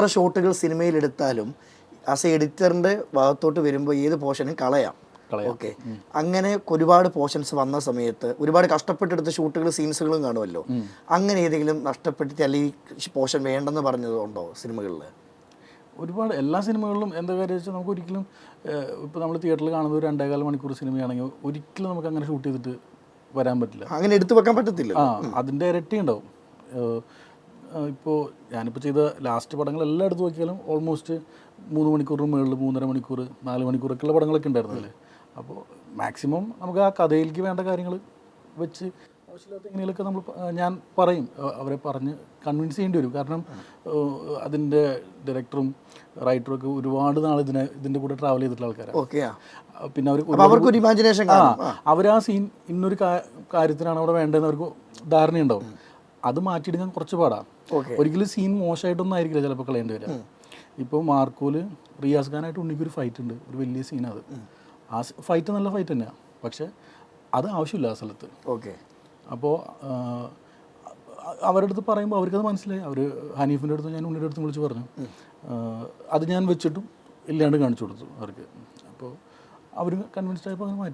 ഷോട്ടുകൾ സിനിമയിൽ എടുത്താലും as A എഡിറ്ററിൻ്റെ ഭാഗത്തോട്ട് വരുമ്പോൾ ഏത് പോർഷനും കളയാം. ഓക്കെ, അങ്ങനെ ഒരുപാട് പോർഷൻസ് വന്ന സമയത്ത് ഒരുപാട് കഷ്ടപ്പെട്ടെടുത്ത ഷൂട്ടുകൾ സീൻസുകളും കാണുമല്ലോ. അങ്ങനെ ഏതെങ്കിലും നഷ്ടപ്പെടുത്തി അല്ലെങ്കിൽ പോർഷൻ വേണ്ടെന്ന് പറഞ്ഞതുണ്ടോ സിനിമകളിൽ? ഒരുപാട് എല്ലാ സിനിമകളിലും എന്താ കാര്യം വെച്ചാൽ നമുക്ക് ഒരിക്കലും ഇപ്പോൾ നമ്മൾ തിയേറ്ററിൽ കാണുന്ന ഒരു 2.25 മണിക്കൂർ സിനിമയാണെങ്കിൽ ഒരിക്കലും നമുക്ക് അങ്ങനെ ഷൂട്ട് ചെയ്തിട്ട് വരാൻ പറ്റില്ല. അങ്ങനെ എടുത്തു വെക്കാൻ പറ്റത്തില്ല. അതിൻ്റെ ഇരട്ടി ഉണ്ടാവും. ഇപ്പോൾ ഞാനിപ്പോൾ ചെയ്ത ലാസ്റ്റ് പടങ്ങളെല്ലാം എടുത്ത് നോക്കിയാലും ഓൾമോസ്റ്റ് 3 മണിക്കൂറിന് മുകളിൽ 3.5 മണിക്കൂർ 4 മണിക്കൂറൊക്കെയുള്ള പടങ്ങളൊക്കെ ഉണ്ടായിരുന്നല്ലേ. അപ്പോൾ മാക്സിമം നമുക്ക് ആ കഥയിലേക്ക് വേണ്ട കാര്യങ്ങൾ വെച്ച് ആവശ്യമില്ലാത്ത എങ്ങനെയൊക്കെ നമ്മൾ ഞാൻ പറയും, അവരെ പറഞ്ഞ് കൺവിൻസ് ചെയ്യേണ്ടി വരും. കാരണം അതിൻ്റെ ഡയറക്ടറും റൈറ്ററും ഒക്കെ ഒരുപാട് നാൾ ഇതിൻ്റെ കൂടെ ട്രാവൽ ചെയ്തിട്ടുള്ള ആൾക്കാരാണ്. പിന്നെ അവർക്കൊരു ഇമാജിനേഷൻ, അവർ ആ സീൻ ഇന്നൊരു കാര്യത്തിനാണ് അവിടെ വേണ്ടതെന്ന് അവർക്ക് ധാരണയുണ്ടാവും. അത് മാറ്റിയെടുക്കാൻ കുറച്ച് പാടാണ്. ഒരിക്കലും സീൻ മോശമായിട്ടൊന്നും ആയിരിക്കില്ല ചിലപ്പോൾ കളയേണ്ടി വരിക. ഇപ്പോൾ മാർക്കോല് റിയാസ് ഖാനായിട്ട് ഉണ്ണിക്കൊരു ഫൈറ്റ് ഉണ്ട്, ഒരു വലിയ സീനാണ്. അത് ആ ഫൈറ്റ് നല്ല ഫൈറ്റ് തന്നെയാണ്, പക്ഷെ അത് ആവശ്യമില്ല ആ സ്ഥലത്ത്. ഓക്കെ. അപ്പോൾ അവരുടെ അടുത്ത് പറയുമ്പോൾ അവർക്കത് മനസ്സിലായി. അവർ ഹനീഫിൻ്റെ അടുത്ത് ഞാൻ ഉണ്ണിയുടെ അടുത്ത് വിളിച്ച് പറഞ്ഞു, അത് ഞാൻ വെച്ചിട്ടും ഇല്ലാണ്ട് കാണിച്ചു കൊടുത്തു അവർക്ക്. അപ്പോൾ അവർ കൺവിൻസ്ഡ് ആയപ്പോൾ അങ്ങനെ മാറ്റി.